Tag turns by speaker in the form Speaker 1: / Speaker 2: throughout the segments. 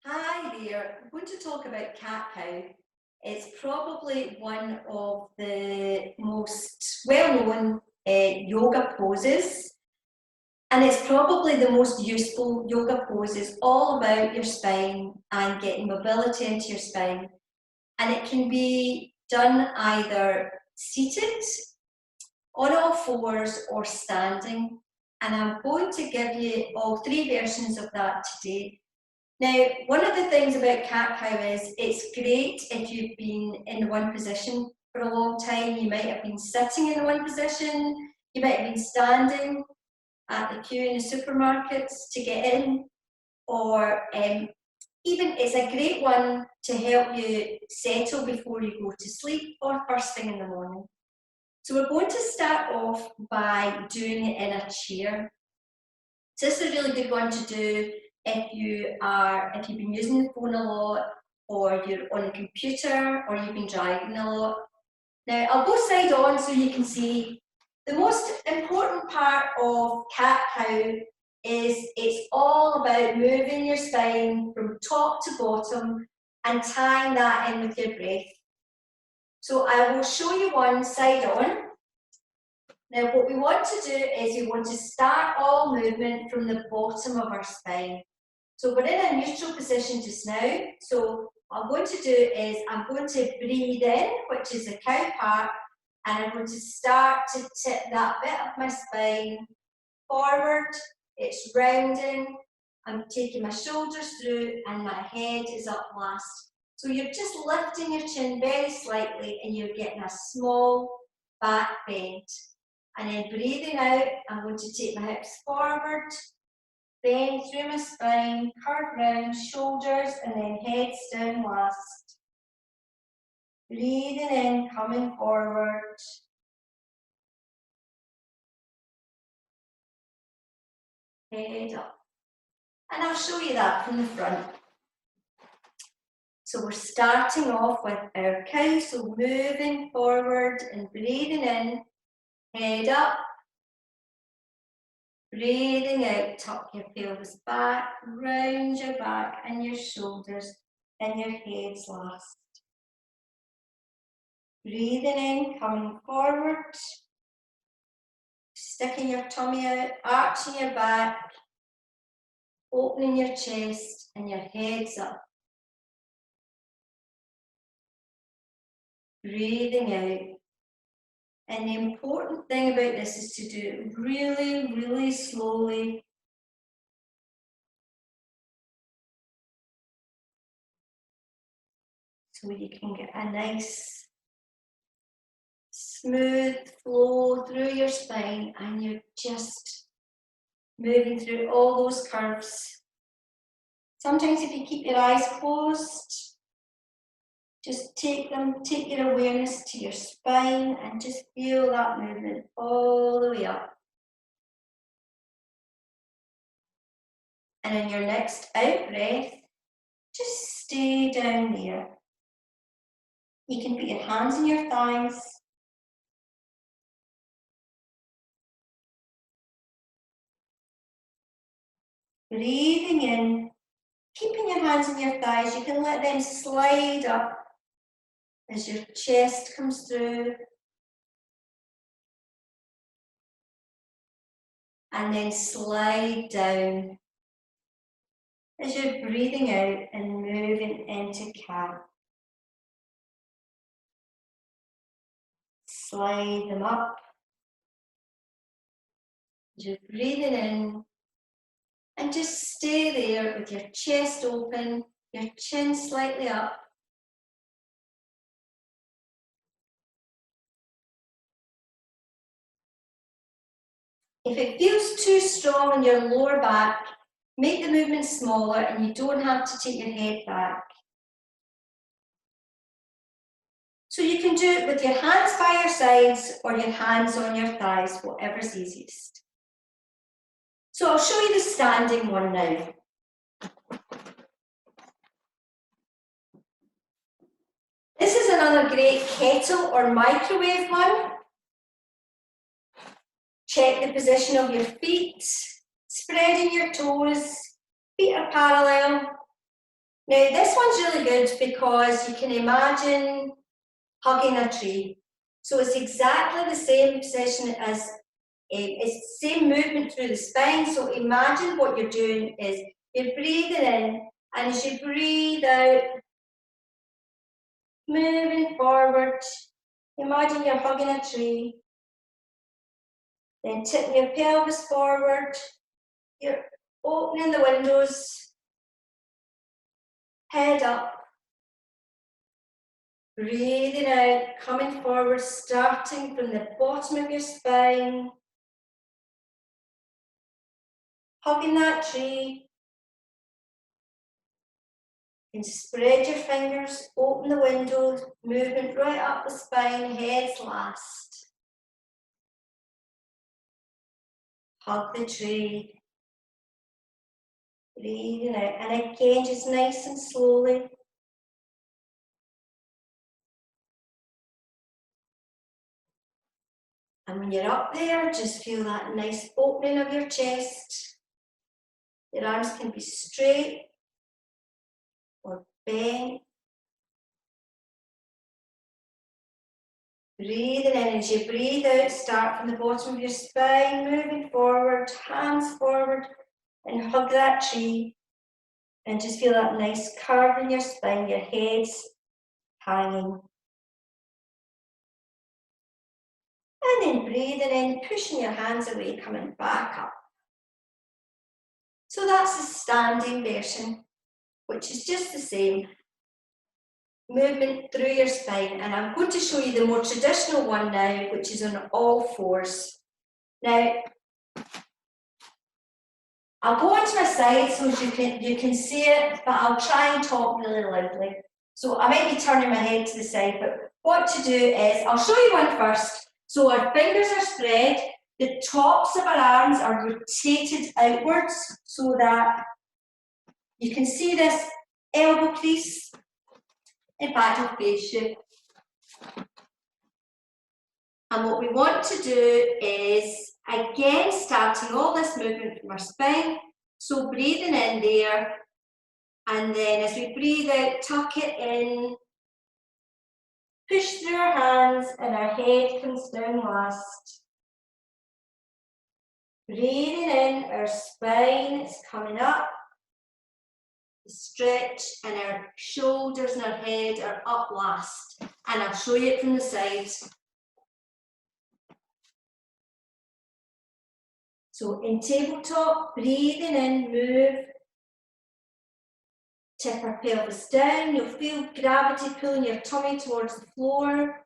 Speaker 1: Hi there, I'm going to talk about cat-cow. It's probably one of the most well-known yoga poses, and it's probably the most useful yoga pose. It's all about your spine and getting mobility into your spine. And it can be done either seated, on all fours, or standing. And I'm going to give you all three versions of that today. Now, one of the things about cat-cow is it's great if you've been in one position for a long time. You might have been sitting in one position, you might have been standing at the queue in the supermarkets to get in, or even it's a great one to help you settle before you go to sleep or first thing in the morning. So we're going to start off by doing it in a chair. So this is a really good one to do if you've been using the phone a lot, or you're on the computer, or you've been driving a lot. Now I'll go side on so you can see. The most important part of cat-cow is it's all about moving your spine from top to bottom and tying that in with your breath. So I will show you one side on. Now what we want to do is we want to start all movement from the bottom of our spine. So we're in a neutral position just now. So what I'm going to do is I'm going to breathe in, which is the cow part, and I'm going to start to tip that bit of my spine forward. It's rounding. I'm taking my shoulders through and my head is up last. So you're just lifting your chin very slightly and you're getting a small back bend. And then breathing out, I'm going to take my hips forward, bend through my spine, curve round, shoulders, and then heads down last. Breathing in, coming forward. Head up. And I'll show you that from the front. So we're starting off with our cow, so moving forward and breathing in, head up. Breathing out, tuck your pelvis back, round your back and your shoulders, and your head's last. Breathing in, coming forward, sticking your tummy out, arching your back, opening your chest and your head's up. Breathing out. And the important thing about this is to do it really, really slowly. So you can get a nice smooth flow through your spine and you're just moving through all those curves. Sometimes if you keep your eyes closed, just take your awareness to your spine and just feel that movement all the way up. And in your next out breath, just stay down there. You can put your hands on your thighs. Breathing in, keeping your hands on your thighs, you can let them slide up as your chest comes through. And then slide down as you're breathing out and moving into cat. Slide them up. You're breathing in and just stay there with your chest open, your chin slightly up. If it feels too strong in your lower back, make the movement smaller and you don't have to take your head back. So you can do it with your hands by your sides or your hands on your thighs, whatever's easiest. So I'll show you the standing one now. This is another great kettle or microwave one. Check the position of your feet, spreading your toes, feet are parallel. Now this one's really good because you can imagine hugging a tree. So it's exactly the same position as, it's the same movement through the spine. So imagine what you're doing is you're breathing in, and as you breathe out, moving forward, imagine you're hugging a tree. Then tipping your pelvis forward, you're opening the windows, head up, breathing out, coming forward, starting from the bottom of your spine, hugging that tree, and spread your fingers, open the windows, movement right up the spine, heads last. Hug the tree, breathing out, and again, just nice and slowly. And when you're up there, just feel that nice opening of your chest. Your arms can be straight or bent. Breathing in, as you breathe out, start from the bottom of your spine, moving forward, hands forward, and hug that tree. And just feel that nice curve in your spine, your head's hanging. And then breathing in, pushing your hands away, coming back up. So that's the standing version, which is just the same. Movement through your spine. And I'm going to show you the more traditional one now, which is on all fours. Now, I'll go onto my side so you can see it, but I'll try and talk really loudly. So I might be turning my head to the side, but what to do is, I'll show you one first. So our fingers are spread, the tops of our arms are rotated outwards so that you can see this elbow crease. In fact, I'll face you. And what we want to do is, again, starting all this movement from our spine. So breathing in there, and then as we breathe out, tuck it in, push through our hands, and our head comes down last. Breathing in, our spine is coming up, stretch, and our shoulders and our head are up last. And I'll show you it from the side. So in tabletop, breathing in, move, tip our pelvis down. You'll feel gravity pulling your tummy towards the floor.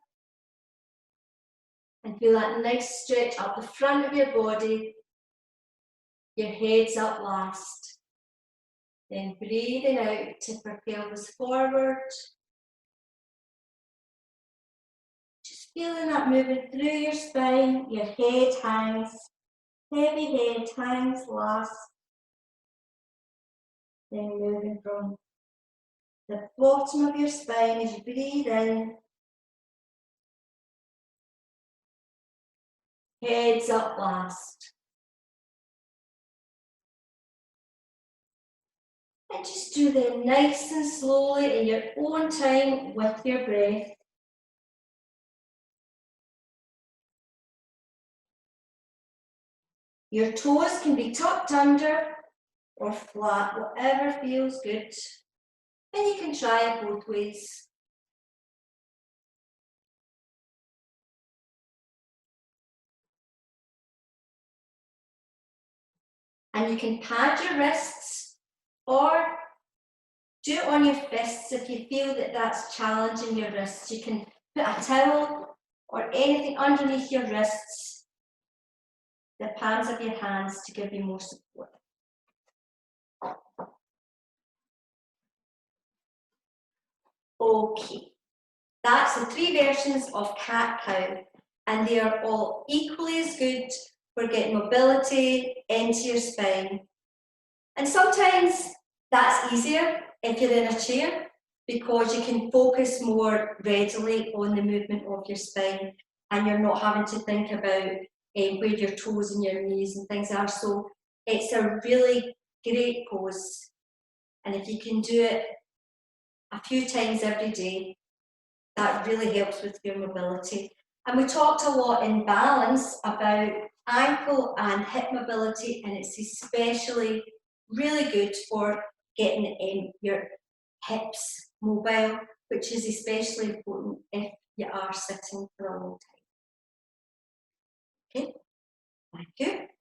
Speaker 1: And feel that nice stretch up the front of your body. Your head's up last. Then breathing out, tip our pelvis forward. Just feeling that moving through your spine. Your head hangs. Heavy head hangs last. Then moving from the bottom of your spine as you breathe in. Heads up last. And just do them nice and slowly in your own time with your breath. Your toes can be tucked under or flat, whatever feels good. And you can try it both ways. And you can pad your wrists or do it on your fists if you feel that that's challenging your wrists. You can put a towel or anything underneath your wrists, the palms of your hands, to give you more support. Okay, that's the 3 versions of cat-cow, and they are all equally as good for getting mobility into your spine. And sometimes that's easier if you're in a chair, because you can focus more readily on the movement of your spine, and you're not having to think about where your toes and your knees and things are. So it's a really great pose, and if you can do it a few times every day. That really helps with your mobility. And we talked a lot in balance about ankle and hip mobility, and it's especially really good for getting your hips mobile, which is especially important if you are sitting for a long time. Okay, thank you.